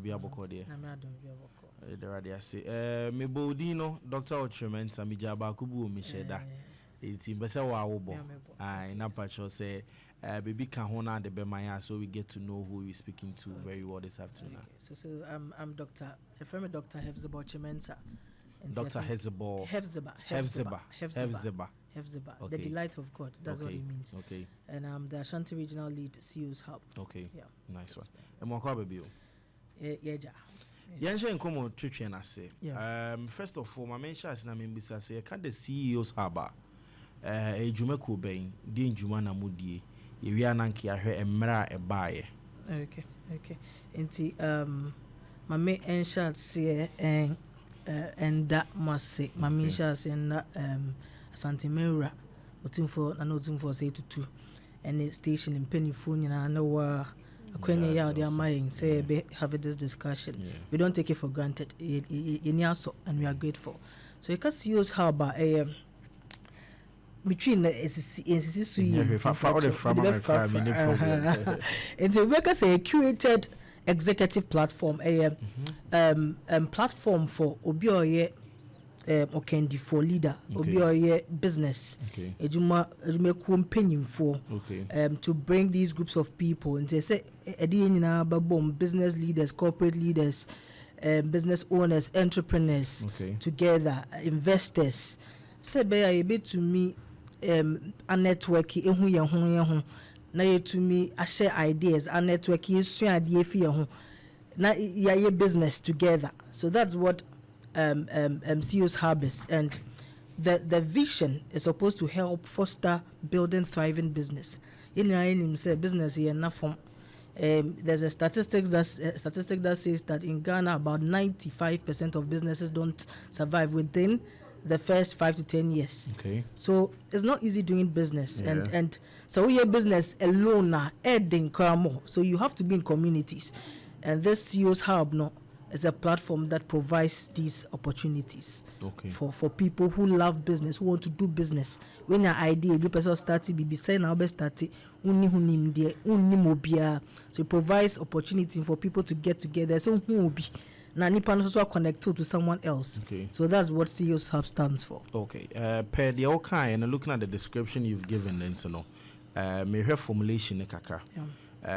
be aboko de na me adom bi aboko the radio say me bodino Dr. Ochremen and me jaba kubu mi sheda it's in besa wa wobo na pacho say baby can hona the bemaya so we get to know who we're speaking to very well this afternoon. Okay. So I'm Dr. Dr. Hephzibah Mensah. Dr. Hephzibah. Hephzibah. Okay. The delight of God. That's what it means. Okay. And I'm the Ashanti Regional Lead CEO's Hub. Okay. Yeah. Nice one. And what about you? Yeah. Yansha nkomo twetwe na se. First of all, my mention as na membisa say can the CEO's Hub ejuma ko ben di njuma na mudie. Yewia nanki ahwe emra ebaye. Okay. Inti my main enchant say and that must say my main enchant say na Ashanti Mera otumfo say to and the station in Pennyfo nyina na wa akwanya ya dia mayin say be have this discussion. We don't take it for granted. And we are grateful. So you can see us how about between the a curated executive platform, platform for Okyere Okendi for leader, Okyere business, to bring these groups of people and say business leaders, corporate leaders, business owners, entrepreneurs together, investors. Say be a bit to me a network na ye to me I share ideas a network is so idea fi na ya business together. So that's what CEO's Hub is, and the vision is supposed to help foster building thriving business. In say business here enough from there's a statistic that says that in Ghana about 95% of businesses don't survive within the first 5 to 10 years. Okay. So it's not easy doing business, and so your business alone now adding cramo. So you have to be in communities, and this CEO's Hub is a platform that provides these opportunities for people who love business, who want to do business. When your idea, be person start be say now be start unni hunim there unni mobia. So it provides opportunity for people to get together. So who will be na nipa no so connected to someone else. So that's what CEO's Hub stands for. Per the okay, and looking at the description you've given, then so no me hear formulation e kakra.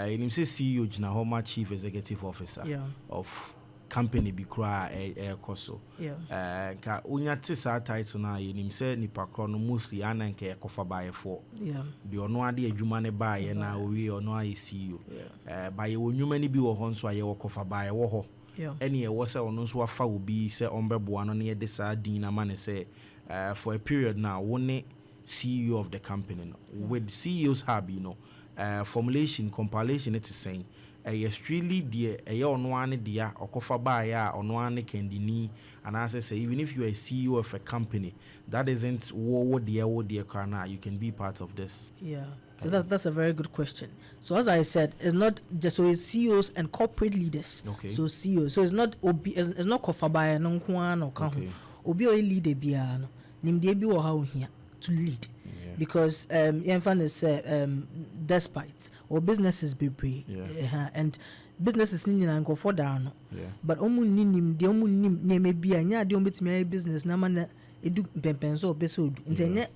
You say CEO jina homa chief executive officer of company bi kra koso. Ka unya tisa title na you say nipa kro no mostly ananka e kofa baye for. The ono ade adwuma ne baye na owi ono aye CEO. Baye wonwuma ni bi wo ho nso aye wo kofa baye wo ho. Any was on so afa will be say ombebo no near this dina man say for a period now one CEO of the company with CEO's Hub, formulation compilation it is saying extremely dear a on one dear or kofa baya on one kendini, and as I say, even if you are a CEO of a company that isn't wo dear crana, you can be part of this. So that's a very good question. So as I said, it's not just so it's CEOs and corporate leaders. So CEOs. So it's not it's not kofabaya no kwan or kan. Obi o leader bia no. Nimde bi wo ha ohia to lead. Because Yanfan is despite or businesses be pre and businesses ni na nkofo da no. But omu nim de omu nim na me bia nya de ombetimi business na ma na edu pempenso obesodu. Ntenye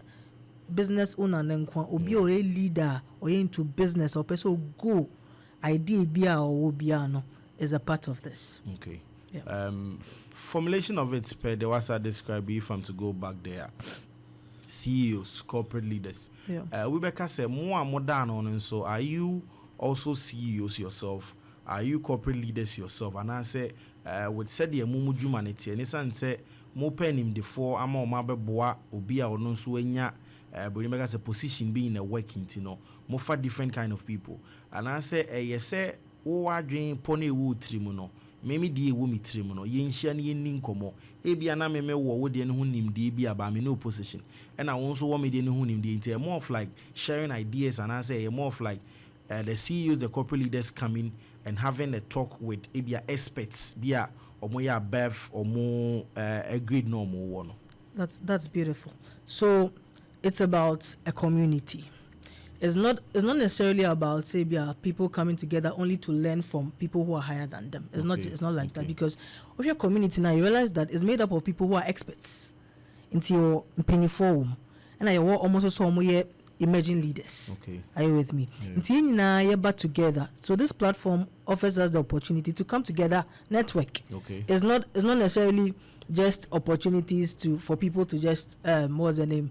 business owner nenkwa obi or a leader or into business or person go idea bia or bia no is a part of this. Formulation of it per the was I describe if I'm to go back there. CEOs, corporate leaders. We better say more modern on, and so are you also CEOs yourself? Are you corporate leaders yourself? And I say would say the mumu humanity and it's say mo pen him the four ama mabe boa obi a ono so enya but remember as a position being a working more for different kind of people. And I say you say o adwen pony wu trimu no memi die wo mi trimu no ye nhia ne yen nkomo e bia na meme wo de ne ho nimdie bia ba me no position and I also wo me de ne ho nimdie into more of like sharing ideas. And I say more of like the CEOs, the corporate leaders coming and having a talk with ebia experts bia omo ya bev omo agreed no mo one. That's beautiful. So it's about a community. it's not necessarily about say people coming together only to learn from people who are higher than them. It's not like that, because of your community now, you realize that it's made up of people who are experts into your penny forum, and I almost also emerging leaders. Are you with me? But together, so this platform offers us the opportunity to come together, network. It's not necessarily just opportunities for people to just what's the name,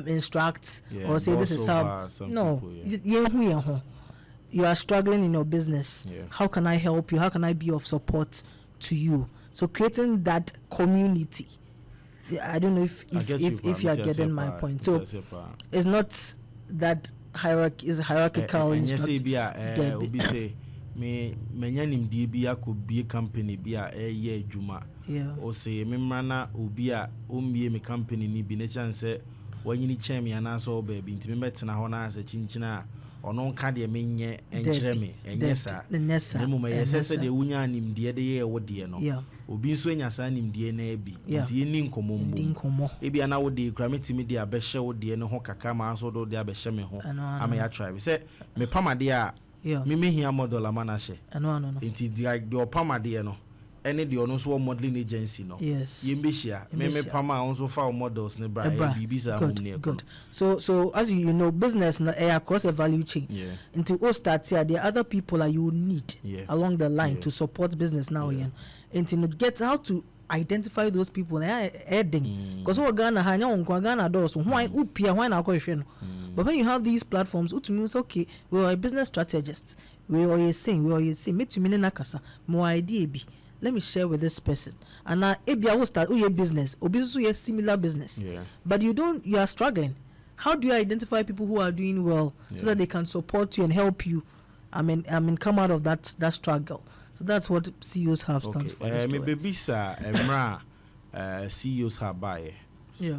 instruct or say this is how. No, you are struggling in your business. How can I help you? How can I be of support to you? So creating that community. I don't know if you are getting my point. So it's not that hierarchy is hierarchical. And yes, obi say me menyanim die bia ko bie company bia ye adwuma. O say me mrana obi a ombie me company ni bi ne chance wanyini chemi anaso baby nti me betena ho na asa chinchina ono nka de menye enkyere me enyesa me mo yesese de wunya animde de ye wode no obi nso enya sa animde na abi nti eni nkomombo ebi ana wode kra metimi de abehye wode ne ho kaka ma so do de abehye me ho ama ya try say me pamade a me mehia model ama na hye nti de opamade no any the also modeling agency no yimbishia me pama also for models ne bra bibisa home near good. So as you know, business na across a value chain into all starts here, there are other people that you need along the line to support business now again, and to get how to identify those people heading because we're Ghana hanya on Ghana doors why upia why na question. But when you have these platforms, it means okay, we are a business strategist, we are saying me to me na kasa more idea be, let me share with this person, and now ebia will start your business obisu your similar business, but you are struggling. How do you identify people who are doing well so that they can support you and help you come out of that struggle? So that's what CEOs Hub stands for. Maybe sir, CEOs Hub by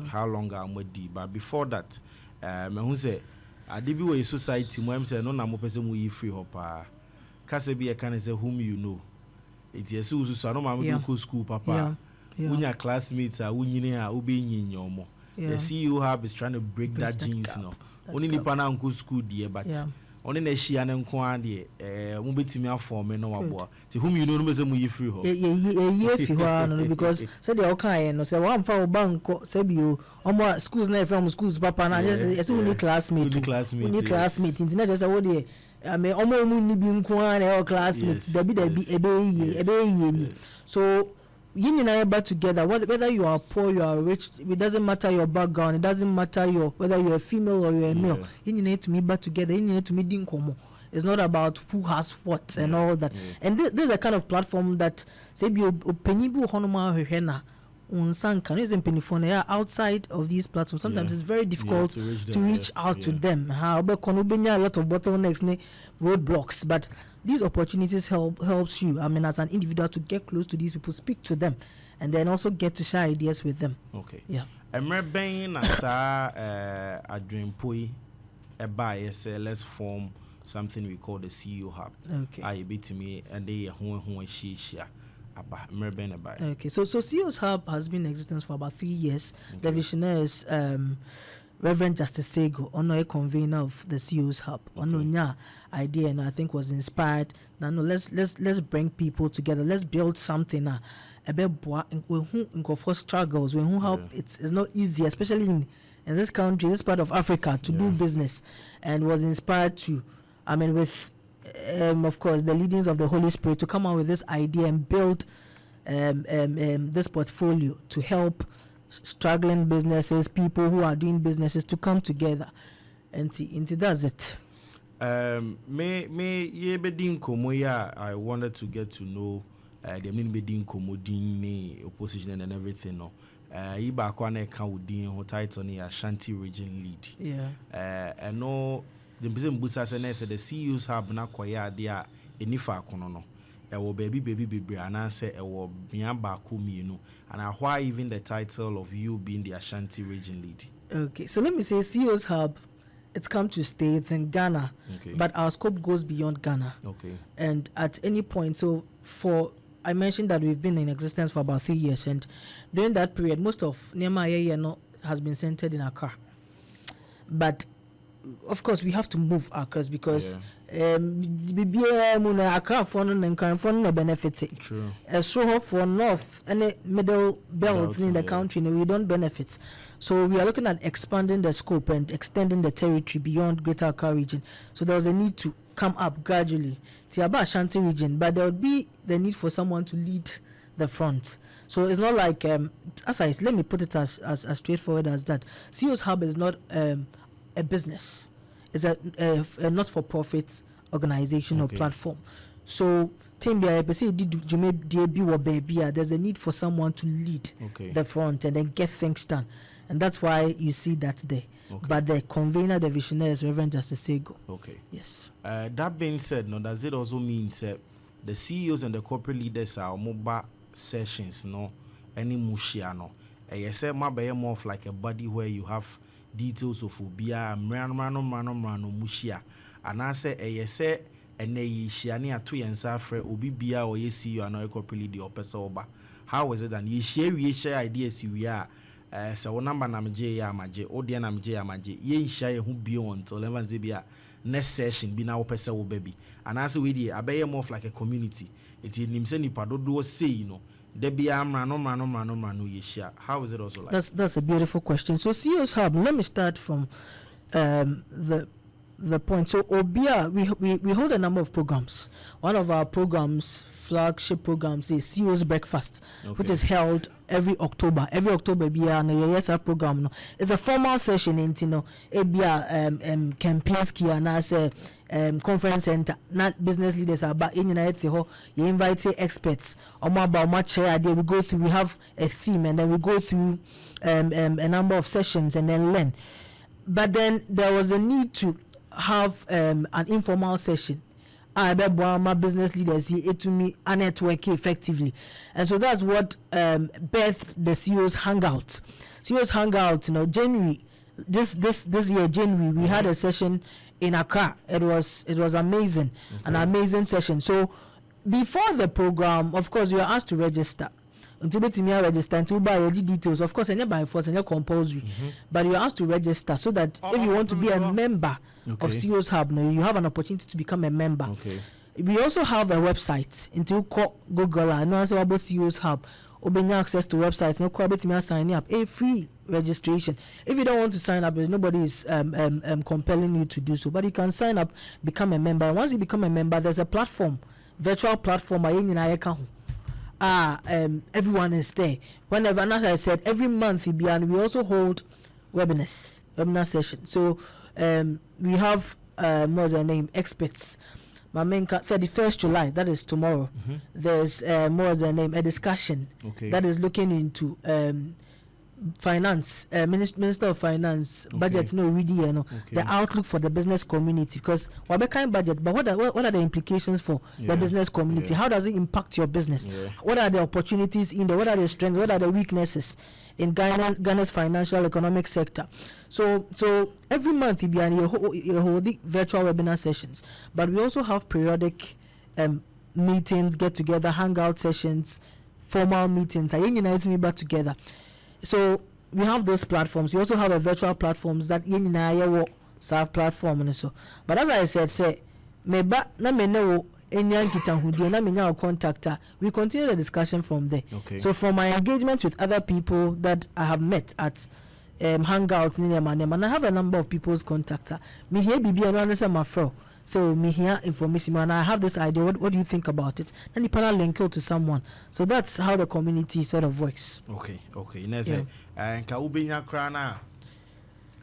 how long I'm with D, but before that, who say I did be a society where I'm saying no na mo person we free hopa. Kase be a can say whom you know. It is so no man go school papa. When your classmates are winning a ubi in your mo. The CEO Hub is trying to break that genes now. Only the pana go school dear, but only the she and Kwandi, Mubitimi form no abo. To whom you know, you free ho. Because said the okay, no say one for bank, said you almost schools never from schools, papa, and I just only classmate, in just a word. I mean, almost being or classmates, so you and I together, whether you are poor, you are rich, it doesn't matter your background, it doesn't matter whether you're a female or you're a male. You need to meet back together, you need to meet in common. It's not about who has what and all that. And there's a kind of platform that say be penibu honoma hena unsanka is in outside of these platforms. Sometimes it's very difficult to reach out to them. How about a lot of bottlenecks, roadblocks, but these opportunities helps you, as an individual to get close to these people, speak to them, and then also get to share ideas with them. I'm remembering as a dream poi a buyer say let's form something we call the CEO Hub. I beat me and they who she share. Okay, so CEOs Hub has been in existence for about 3 years. The visionary is Reverend Justice Sego, a convener of the CEOs Hub. Idea and I think was inspired. Now let's bring people together. Let's build something. A bit for struggles. When who help it's not easy, especially in this country, this part of Africa, to do business, and was inspired to, with of course the leadings of the Holy Spirit, to come out with this idea and build this portfolio to help struggling businesses, people who are doing businesses, to come together, and does it. I wanted to get to know the mean bedin komodin opposition and everything. No, Iba Kwane Kawudin, title ni Ashanti region lead. And no, the person Busa said the CEOs Hub na kwaya dia enifa kono no. Ewo baby and I say ewo biamba kuminu. And why even the title of you being the Ashanti region lead? Okay, so let me say CEOs Hub. It's come to stay. It's in Ghana, but our scope goes beyond Ghana. And at any point, I mentioned that we've been in existence for about 3 years, and during that period, most of Nema has been centered in Accra. But of course we have to move across because Accra for no benefit. True. So for north and middle belt in the country, we don't benefit. So we are looking at expanding the scope and extending the territory beyond Greater Accra region. So there was a need to come up gradually to about Ashanti region, but there would be the need for someone to lead the front. So it's not like let me put it as straightforward as that. CEO's Hub is not a business. It's a not-for-profit organization or platform. So there's a need for someone to lead the front and then get things done. And that's why you see that there. But the convener, the visionary is Reverend Justice Sego. Okay. Yes. That being said, no, does it also mean the CEOs and the corporate leaders are mobile sessions, no, any mushiano? Yes, more of like a body where you have details of ubia, mrano mushia. And I say, yes, and they shiani at 2 and safre, ubibia or ye CEO and no corporate leader or pesoba. How is it? And we share ideas we are. So number namje ya maje odia namje ya maje ye share who beyond to level zebia next session be now pesa wo baby and as we dey abeye more of like a community it nim say nipa do say there be amrano ye share. How is it also like? That's a beautiful question. So CEO's Hub, let me start from the point. So Obia, we hold a number of programs. One of our flagship programs is CEO's Breakfast, which is held every October. Every October, our program. It's a formal session in campaigns and as a conference center. Not business leaders are but in you invite experts. We go through. We have a theme and then we go through a number of sessions and then learn. But then there was a need to have an informal session. My business leaders here to me a network effectively, and so that's what birthed the CEO's Hangout. CEO's Hangout, January this year, January we had a session in Accra. It was amazing, an amazing session. So before the program, of course, you are asked to register. Until you register, until buy your details. Of course, and by force and compulsory, but you are asked to register so that if you want to be a member of CEO's Hub, you have an opportunity to become a member. We also have a website. Until Google, I know about CEO's Hub. Open access to websites. No quite me signing up. A free registration. If you don't want to sign up, nobody is compelling you to do so. But you can sign up, become a member. And once you become a member, there's a platform, virtual platform. Everyone is there. Whenever, as I said, every month we also hold webinar sessions. So we have experts. My main 31st July, that is tomorrow. There's a discussion that is looking into finance, Minister of Finance, budget, the outlook for the business community, because what kind of budget, but what are the implications for the business community? How does it impact your business? What are the opportunities in there? What are the strengths? What are the weaknesses in Ghana's financial economic sector? So every month you hold virtual webinar sessions, but we also have periodic meetings, get together, hangout sessions, formal meetings. Together. So we have those platforms. We also have a virtual platforms that serve platform and so. But as I said, we continue the discussion from there. So from my engagement with other people that I have met at hangouts and I have a number of people's contacts. Me here BB and my friend. So me hear information and I have this idea. What do you think about it? Then you panel link it to someone. So that's how the community sort of works. Okay. And Kaubinya Krana,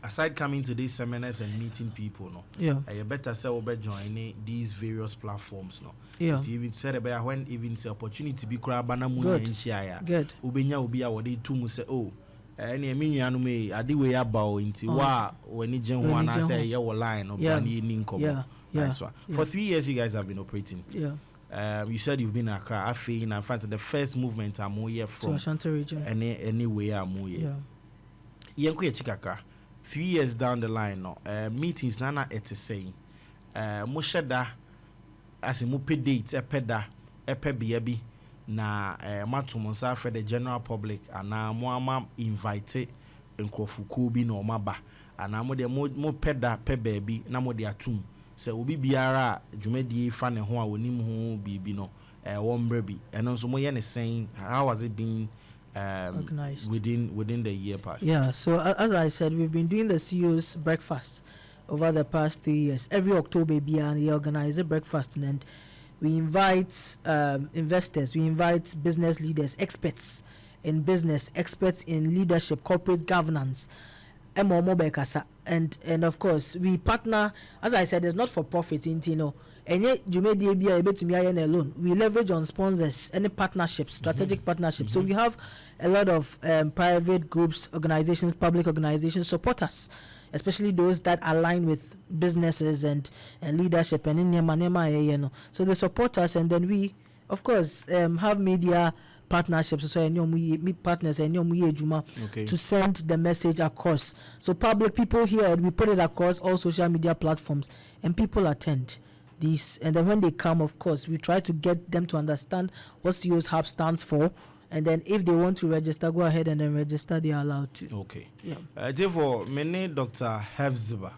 aside coming to these seminars and meeting people, you better say over joining these various platforms, It even said about when even the opportunity to be crabana and share. Good. Ubinya will be our day to say, any minianume adiwe about into when you one I say your line or nice one. For 3 years you guys have been operating. You said you've been in Accra. I feel in fact the first movement I'm here from Ashanti region. Anyway I'm here. Yenku Chikaka. 3 years down the line meetings nana saying Moshada as a mupe date epeda epebiabi na matumonsa for the general public and na moama invited nkofuku bi no maba and I'm more peda pe baby na mo de atum se obi biara dwumadi fa ne ho a wonim ho bibi no wombre bi and also mo ye ne saying how has it been organized within the year past? Yeah, so as I said, we've been doing the CEO's breakfast over the past 3 years. Every October we organize a breakfast and we invite investors, we invite business leaders, experts in business, experts in leadership, corporate governance, and of course we partner. As I said, it's not for profit, you know. And yet you may be able to me alone. We leverage on sponsors, any partnerships, strategic partnerships. So we have a lot of private groups, organizations, public organizations support us, especially those that align with businesses and leadership and you know. So they support us, and then we, of course, have media partnerships. So meet partners and to send the message across. So public people here, we put it across all social media platforms, and people attend these. And then when they come, of course, we try to get them to understand what CEO's Hub stands for. And then if they want to register, go ahead and then register. They are allowed to. Okay. Yeah. Therefore, many Dr. Hephzibah,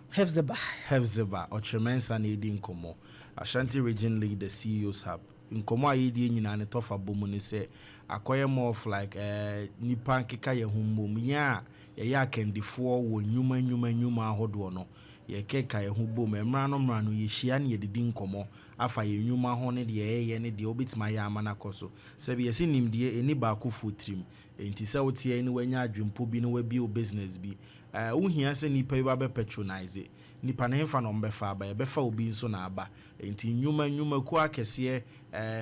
Okyere Mensah na edi nkomo. Ashanti region lead the CEO's Hub. Nkomo a edi nyina ne tofa bomu ne se akoye more of like nipa nkeka ye humbom ya kendifo wo nyuma ahodo no ye keka ye hubom emra no ye hia ne ye didi nkomo afa ye nyuma ho ne de ye ne de obitima ya amana koso se be yesi nimdie eni ba ku futrim enti se wotie ni wanya adwempo bi ne wabi o business bi wo hia se nipa ba be patronize nipa na hemfa no mbefa ba ye befa obi nso na aba enti nyuma ku akese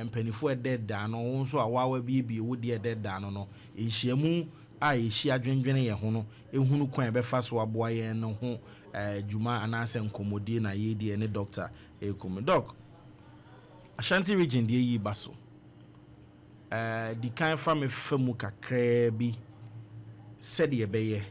mpanifo ededa no wo nso awawa bi wo de ededa no ehyiamu a eshi adwendwene ye ho no ehunu kwan befa so aboa ye no ho juma anase nkomodi na ye die ne doctor doc Ashanti region die yi baso di kan fa me famu kakra bi said ye beye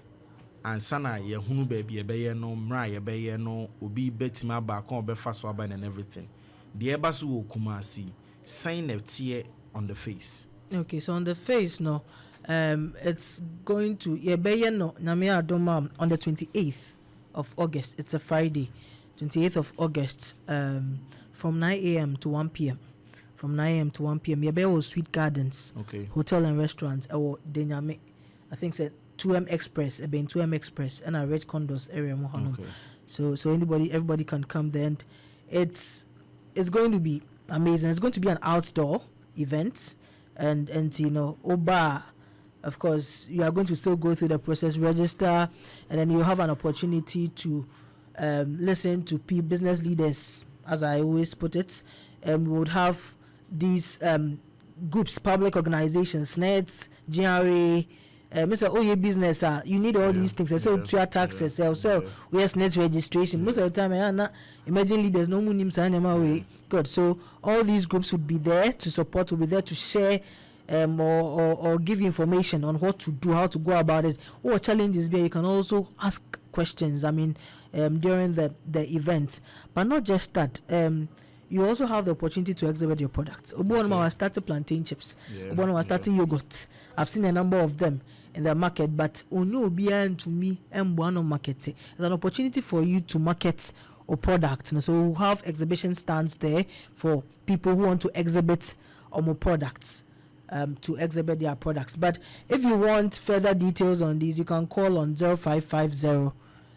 ansana ye hunu ba bi ye beye no mra ye beye no obi betima ba kon befa so aba and everything the baso wo Kumasi sign a tear on the face. Okay, so on the face no it's going to yebeye no na me adoma on the 28th of August. It's a Friday, 28th of August, from 9 a.m. to 1 p.m. From 9 a.m. to 1 p.m. Yebeye Sweet Gardens, okay, hotel and restaurants. Denyame, I think said 2M Express, 2M Express, and a Red Condos area. Okay. So everybody can come there, and it's going to be amazing. It's going to be an outdoor event, and you know, Oba. Of course, you are going to still go through the process, register, and then you have an opportunity to listen to business leaders, as I always put it. We would have these groups, public organizations, NETs, GRA, Mr. Oye business. You need all these things. So to your taxes, yes, NET registration. Most of the time, emerging leaders, no money, good. So all these groups would be there to support, will be there to share. Or give information on what to do, how to go about it, or challenges there. You can also ask questions, I mean, during the event. But not just that, you also have the opportunity to exhibit your products. Obuonoma started plantain chips, Obuonoma starting yogurt. I've seen a number of them in the market, but Onyo to me and Buano market. It's an opportunity for you to market or product. So we'll have exhibition stands there for people who want to exhibit more products. To exhibit their products. But if you want further details on these, you can call on 0550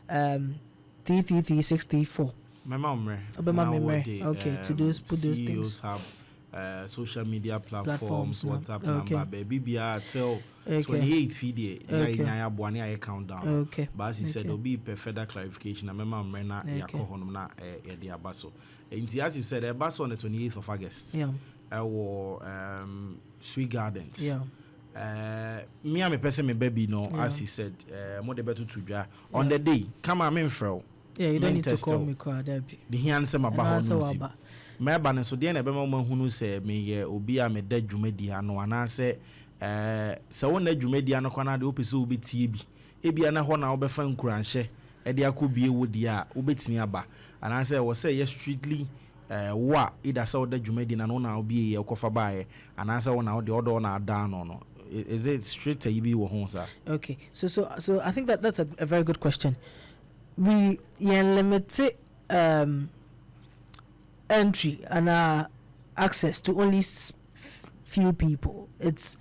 333 634. My mom, okay, to those put those things. Have social media platforms WhatsApp number, baby. Tell 28 video. I countdown. Okay. But as he said, there'll be further clarification. I remember Mrena Yakohonumna Edia Basso. And as he said, a basso on the 28th of August. Yeah. Sweet Gardens. Yeah. Me and my person, my baby, no, as he said, more the better to dry on the day. Come on, I'm fro. Yeah, you don't need to call me crowd. The handsome about my banner. So the end of a moment who say me, Obia, me dead Jumedia, no, and I say, so when the Jumedia no corner, the opus will be TB. Ebiana Hona Obefen Cranche, Edia could be a wood ya, Ubits me aba. And I say, was say, yes, strictly. What either saw the Jumedi and now be a coffee buy and answer one out the other one are down on. Is it straight to you be home, sir? Okay, so I think that's a very good question. we limit entry and access to only few people. It's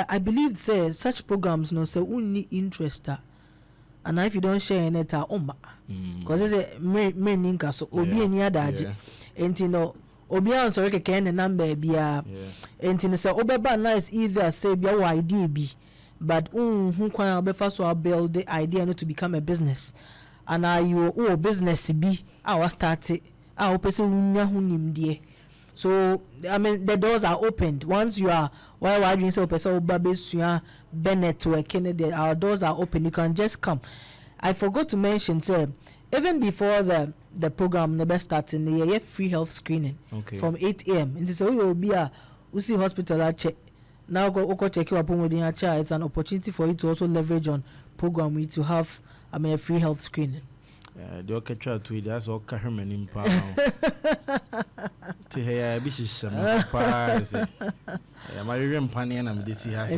I believe say such programs no say only interest and if you don't share in it because it's a main so obi any other and you know obi answer ke ken number bia and you say obeba nice either say bia idea be but who kwan obefa so build the idea not to become a business and you business be our start our person unya hunim die. So I mean the doors are opened once you are why you say person obabesua network our doors are open, you can just come. I forgot to mention say even before the program never starts in the year free health screening from 8 a.m. and so you will be a Usi hospital check now go check you upon within a child. It's an opportunity for you to also leverage on program we to have a free health screening. The Okyere to that's all Kahraman in power. To hear Bishop my real panny and I'm this has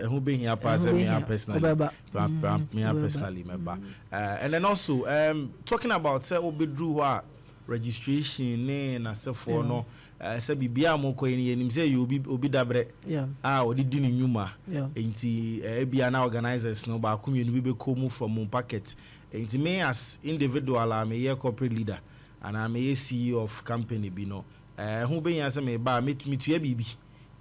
who being here personally, and then also talking about say Obedru registration name and so for no say bibia mo ko eni say you obi dabre odi di ni nyuma enti bia na organizers no ba come you be come from packet enti me as individual am a corporate leader and I'm a CEO of company bi no who be yan say me ba me to bibi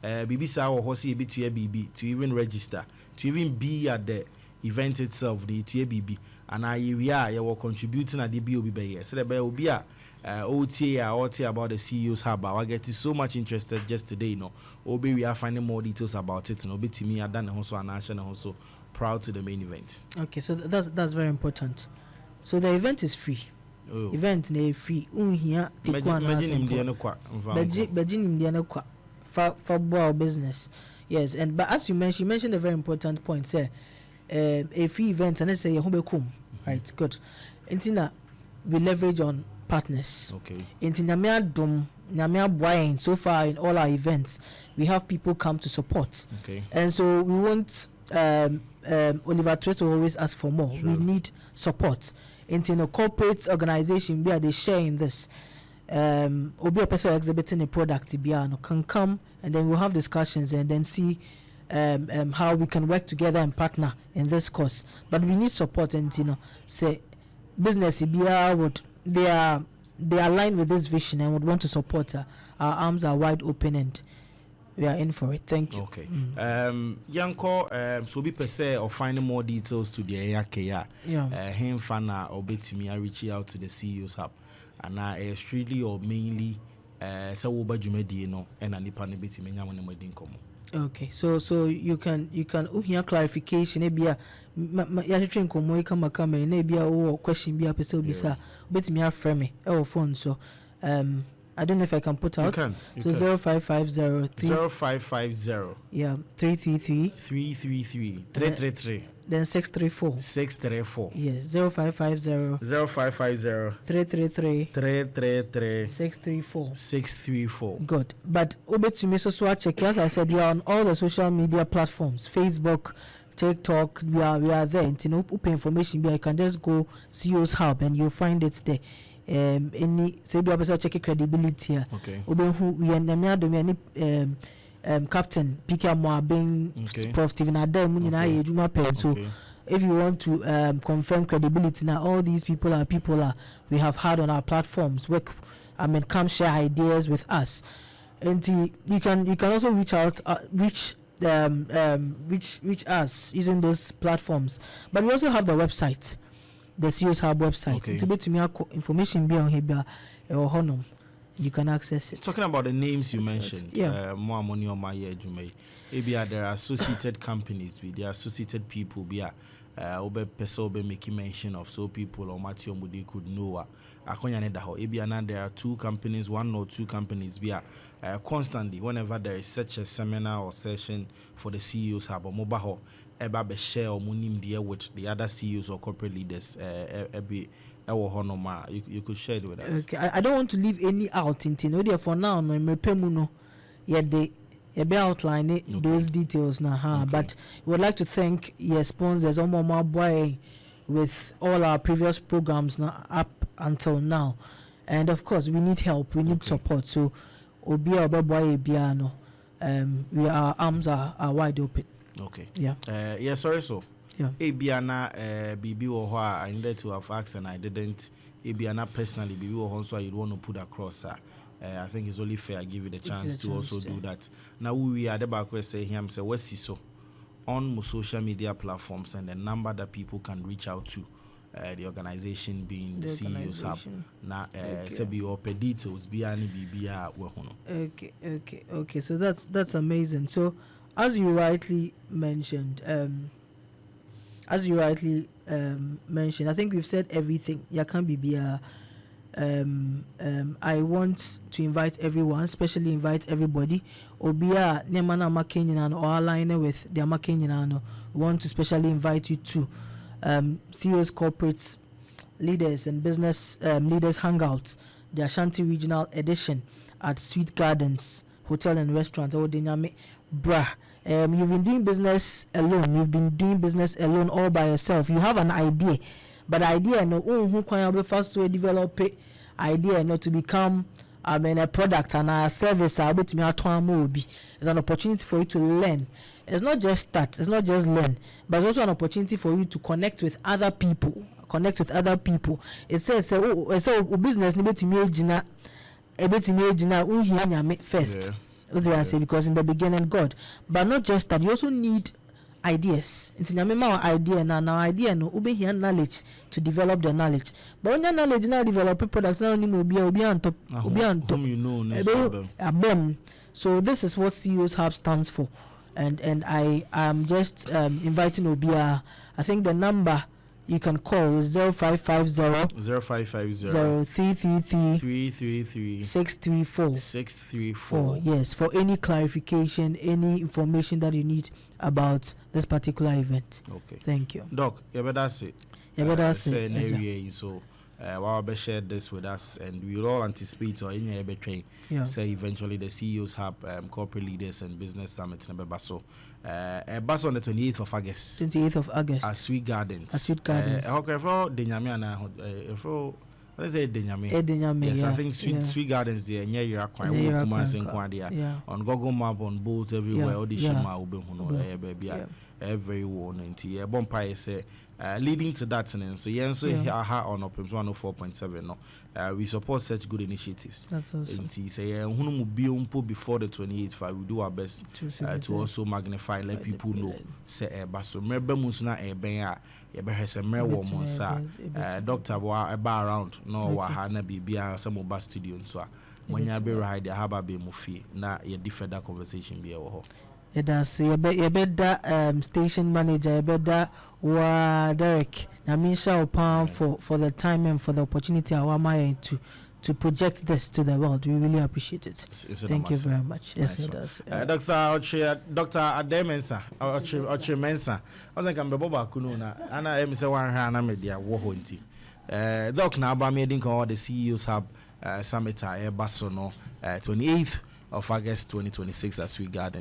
bibi sa wo say be to bibi to even register to even be at the event itself the to bibi and we are you contributing at the obi be here so the be obi a OTA about the CEO's hub. I get so much interested just today, you know. Obi, we are finding more details about it. And Obi to me, I done also an action and also proud to the main event. Okay, so that's very important. So the event is free. Oh. Event is free. Imagine for business. Yes, and but as you mentioned a very important point, sir. A free event and let's say right, good. Intina we leverage on partners. Okay. In so far in all our events, we have people come to support. Okay. And so we want Oliver Twist will always ask for more. Sure. We need support. In a corporate organization, we are they sharing this. Obi a person exhibiting a product can come and then we'll have discussions and then see how we can work together and partner in this cause. But we need support and say business would they are aligned with this vision and would want to support her. Our arms are wide open and we are in for it. Thank you. Okay. Yanko, so be per se or finding more details to the Ayakeya. Him fana or betimi reach out to the CEO's hub. And I strictly or mainly so over Jumedi no and an ipane betimi nyamone medin komo. Okay, so you can hear clarification maybe ya train komo kama maybe a question be a person bisa bet me aframe me phone so I don't know if I can put out. You can. 0550 0550 yeah 333 then 634 yes 0550 333 634 good. But to me so check, as I said, we are on all the social media platforms, Facebook, TikTok, we are there. Open information you can just go CEO's hub and you'll find it there. Any say be person check credibility here. Okay. Who we any Captain Pika Moa being Prof Stephen Adam so if you want to confirm credibility now, all these people are we have had on our platforms come share ideas with us, and you can also reach out reach us using those platforms. But we also have the website, the CEO's Hub website. To be to me information be on here or honor. You can access it. Talking about the names you mentioned, more money on my head, there are associated companies, there are associated people, there making mention of so people or Matthew Mudi could know. There are two companies, one or two companies, constantly, whenever there is such a seminar or session for the CEOs Hub or mobile, share or munim dear with the other CEOs or corporate leaders, you could share it with us. Okay, I don't want to leave any out in Tino for now. No, they be outline those details now. But we would like to thank your sponsors. Boy, with all our previous programs now up until now. And of course, we need help, we need support. So, our arms are wide open. Okay. Yeah. Yeah, sorry, so. Yeah. Bibiana, BB or I needed to have asked and I didn't. Bibiana personally, BB or so you'd want to put across. I think it's only fair I give you the chance to also do that. Now we are the back say him say what's so on social media platforms and the number that people can reach out to. The organization being the CEOs Hub. Now, say be open details. Be any BBA. Okay. So that's amazing. So, as you rightly mentioned, I think we've said everything. Ya can BBA. I want to invite everyone, especially invite everybody. Obia Nemana Makenyan or align with the Makenyan. We want to specially invite you to. CEOs, corporate leaders and business leaders hangout, the Ashanti Regional Edition at Sweet Gardens Hotel and Restaurant. You've been doing business alone. You've been doing business alone all by yourself. You have an idea, but idea no who can be first to develop it. Idea not to become a product and a service. It's an opportunity for you to learn. It's not just start, it's not just learn, but it's also an opportunity for you to connect with other people. It says, business need to make first. Because in the beginning, God. But not just that, you also need ideas. It's idea now idea no ube here knowledge to develop the knowledge. But when your knowledge now develop products now be on top. So this is what CEOs Hub stands for. And I am just inviting Obia. I think the number you can call is 0550 0333 634. Yes, for any clarification, any information that you need about this particular event. Okay. Thank you. Doc, you better say. So while we share this with us, and we will all anticipate or in betray. Say eventually the CEOs have corporate leaders and business summits in Basso. Basso on the 28th of August. 28th of August. At Sweet Gardens. Let's say Denyame. Yes, I think Sweet Gardens there near your on Google Map, on boats everywhere. All the Shima every one Bompire say leading to that and so here on Opemsuo 4.7 no we support such good initiatives. That's awesome. Say before the 28th we do our best to also magnify, let people know say baso remember musuna doctor around no na bibia some bus studio so when you be ride have a be mufi na ye different that conversation be It does. You better station manager. You better Derek. I mean, for the time and for the opportunity to project this to the world. We really appreciate it. Thank you very much. Yes, it does. Dr. Mensah, Okyere Mensah. I think I'm Boba Kununa. And I am saying one media wohonti. Doc now by meeting all the CEOs Hub summit Basono 28th of August 2026 at Sweet Garden.